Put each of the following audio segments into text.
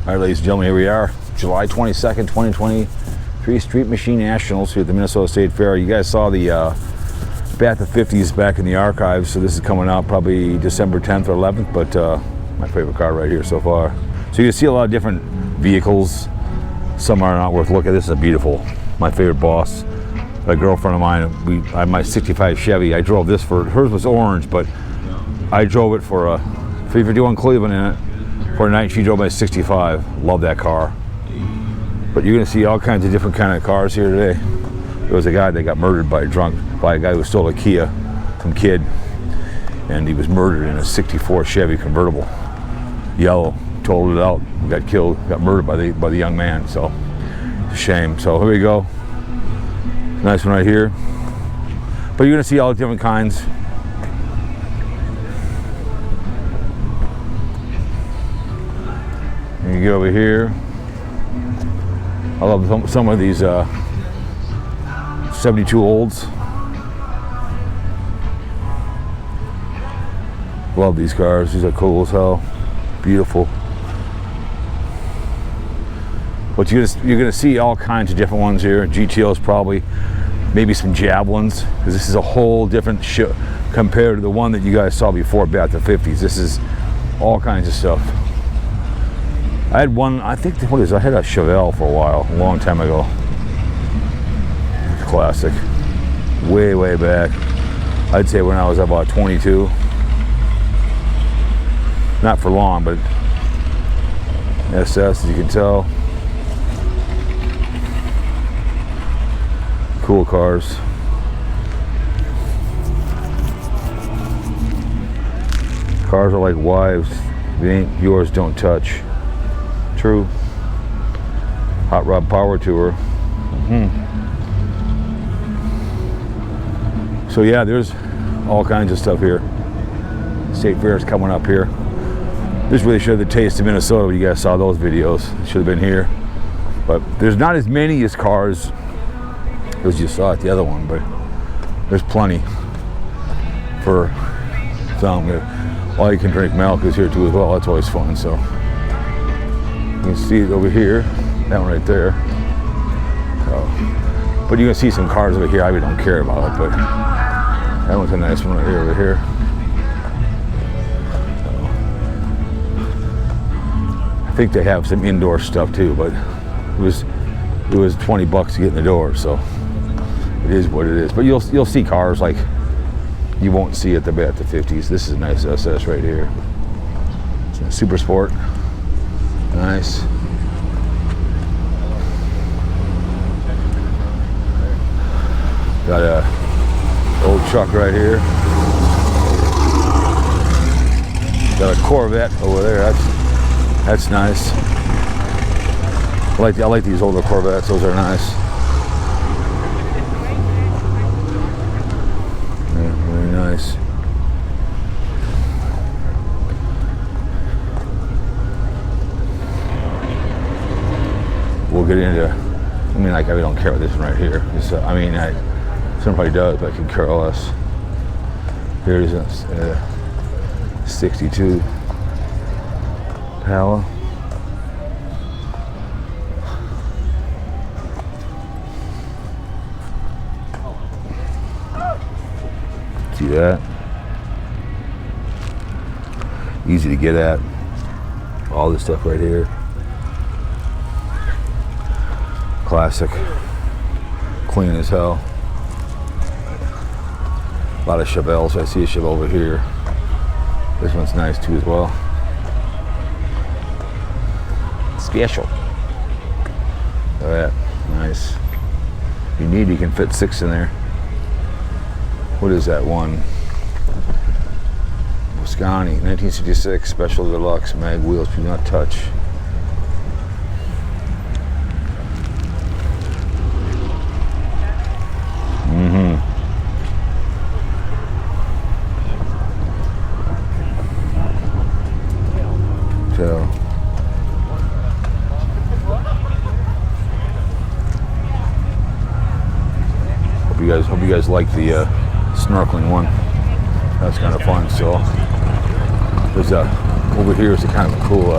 All right, ladies and gentlemen, here we are, July 22nd, 2023, Street Machine Nationals here at the Minnesota State Fair. You guys saw the Bat the 50s back in the archives, so this is coming out probably December 10th or 11th, but my favorite car right here so far. So you can see a lot of different vehicles. Some are not worth looking at. This is a beautiful, my favorite boss. A girlfriend of mine, I had my 65 Chevy. I drove this for, hers was orange, but I drove it for a 351 Cleveland in it for a night. She drove my 65. Love that car. But you're gonna see all kinds of different kind of cars here today. There was a guy that got murdered by a guy who stole a Kia from Kid, and he was murdered in a 64 Chevy convertible, yellow. Totaled it out, got killed, got murdered by the young man. So it's a shame. So here we go. Nice one right here. But you're gonna see all the different kinds. And you get over here. I love some of these 72 olds. Love these cars. These are cool as hell. Beautiful. But you're gonna see all kinds of different ones here. GTOs probably, maybe some Javelins, because this is a whole different show compared to the one that you guys saw before, Bat the 50s. This is all kinds of stuff. I had one, I think, I had a Chevelle for a while, a long time ago. Classic. Way, way back. I'd say when I was about 22. Not for long, but SS, as you can tell. Cool cars. Cars are like wives. If it ain't yours, don't touch. True. Hot Rod Power Tour. So yeah, there's all kinds of stuff here. State Fair is coming up here. This really showed the taste of Minnesota when you guys saw those videos. Should have been here. But there's not as many as cars as you saw at the other one, but there's plenty for some. All you can drink milk is here too as well. That's always fun. So you can see it over here, that one right there. So, but you can see some cars over here. I really don't care about it, but that one's a nice one right here over here. I think they have some indoor stuff too, but it was $20 to get in the door, so it is what it is. But you'll see cars like you won't see at the Bat the 50s. This is a nice SS right here. It's a Super Sport. Nice. Got a old truck right here. Got a Corvette over there. That's nice. I like these older Corvettes. Those are nice. Yeah, very nice. We'll get into. I mean, like, I don't care about this one right here. Somebody does, but I can care less. Here's a 62 Pala. See that? Easy to get at. All this stuff right here. Classic. Clean as hell. A lot of Chevelles. I see a Chevelle over here. This one's nice too as well. Special. Look at that. Nice. If you need, you can fit 6 in there. What is that one? Mosconi, 1966, Special Deluxe, mag wheels, do not touch. So, hope you guys like the snorkeling one. That's kind of fun. So there's over here is a kind of a cool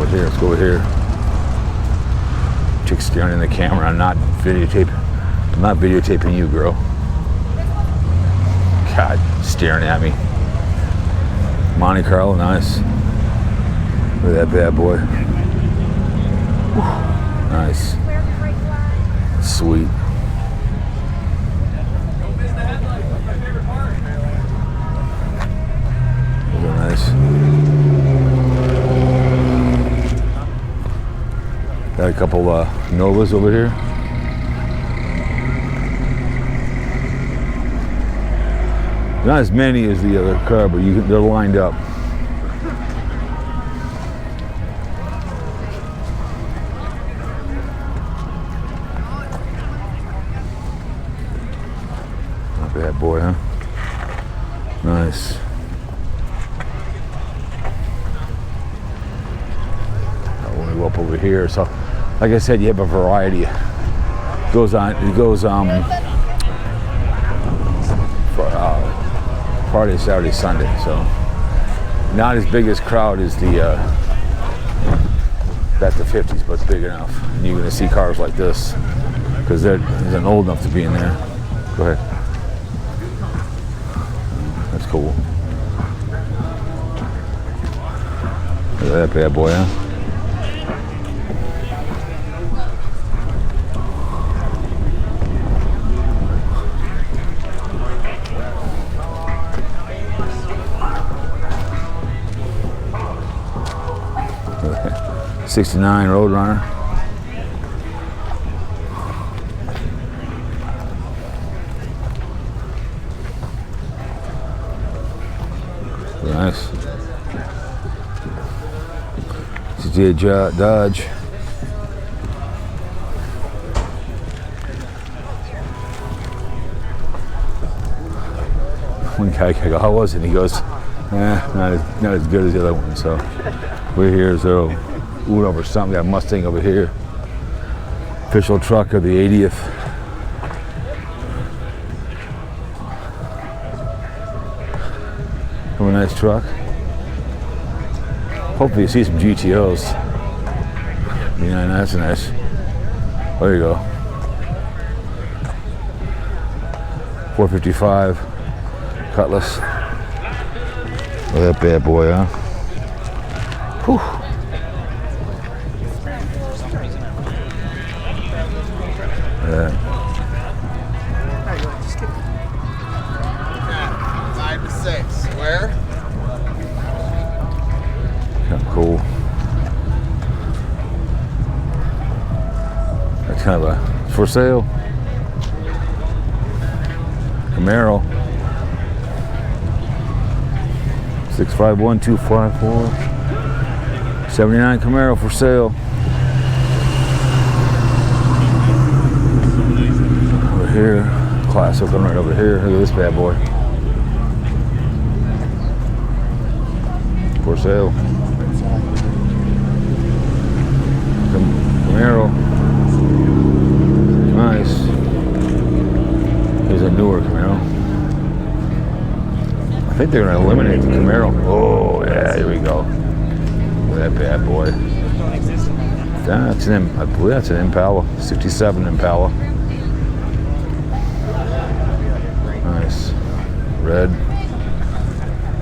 over here. Let's go over here. Chick staring in the camera. I'm not videotaping you, girl. God, staring at me. Monte Carlo, nice. Look at that bad boy. Nice. Sweet. Those are nice. Got a couple Novas over here. Not as many as the other car, but they're lined up. Not bad boy, huh? Nice. I want to go up over here. So, like I said, you have a variety. It goes Friday, Saturday, Sunday. So, not as big as crowd as the at the 50s, but it's big enough. And you're going to see cars like this because they're old enough to be in there. Go ahead. That's cool. Look at that bad boy, huh? '69 Roadrunner. Nice. '68 Dodge. One guy, I go, how was it? And he goes, not as good as the other one. So we're here, so ooh, over something. Got a Mustang over here. Official truck of the 80th. A nice truck. Hopefully you see some GTOs. Yeah, that's nice. There you go. 455 Cutlass. Look at that bad boy, huh? Whew. Yeah. 5 to 6. Where? Kind of cool. That's kind of a for sale. Camaro. 651254. 79 Camaro for sale. Over here, classic one right over here. Look at this bad boy. For sale. Camaro. Nice. Here's a newer Camaro. I think they're going to eliminate the Camaro. Oh, yeah, here we go. Look at that bad boy. I believe that's an Impala. 67 Impala. Nice. Red.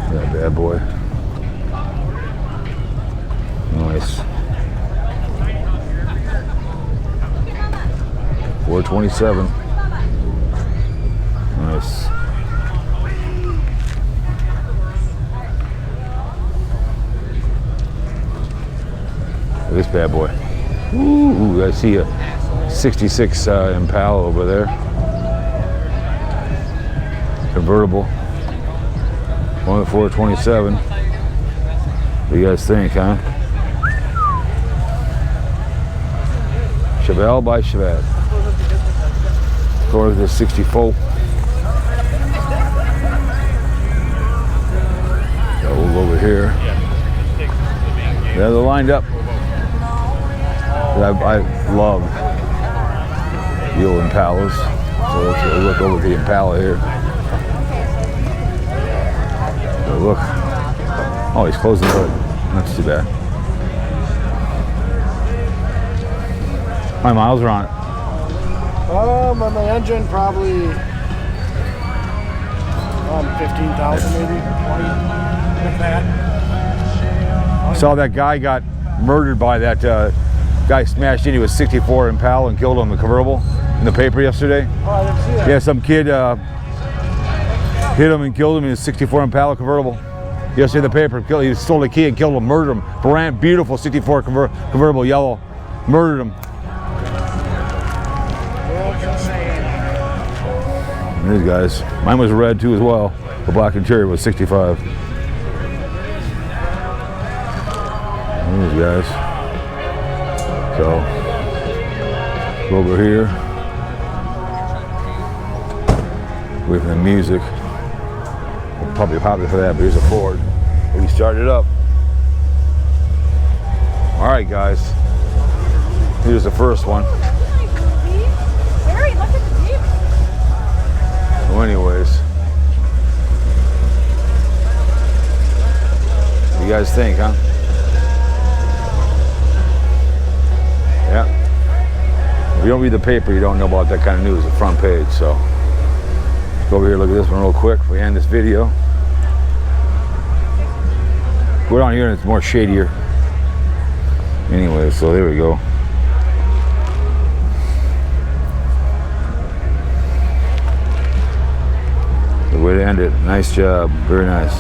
Look at that bad boy. Nice. 427. Nice. Look at this bad boy. Ooh, I see a 66 Impala over there. Convertible. Only 427. What do you guys think, huh? Chevelle by Chevette. Going to the 64. So we'll go over here. Yeah, they're lined up. I love the old Impalas. So let's look over the Impala here. So look. Oh, he's closing the hood. That's too bad. How many miles are on it? On the engine, probably 15,000 maybe, 20, like that. Saw that guy got murdered by that guy smashed into a 64 Impala and killed him in the convertible in the paper yesterday. Oh, I didn't see that. Yeah, some kid hit him and killed him in his 64 Impala convertible. Yesterday in the paper, he stole the key and killed him, murdered him. Brand beautiful 64 convertible, yellow, murdered him. And these guys, mine was red too as well. The black interior was 65. And these guys. So, go over here. Away from the music. We'll probably pop it for that, but here's a Ford. We started it up. All right, guys. Here's the first one. Barry, look at the Jeep. So anyways. What do you guys think, huh? Yeah. If you don't read the paper, you don't know about that kind of news, the front page, so. Let's go over here, look at this one real quick before we end this video. Go down here and it's more shadier. Anyway, so there we go. The way to end it. Nice job. Very nice.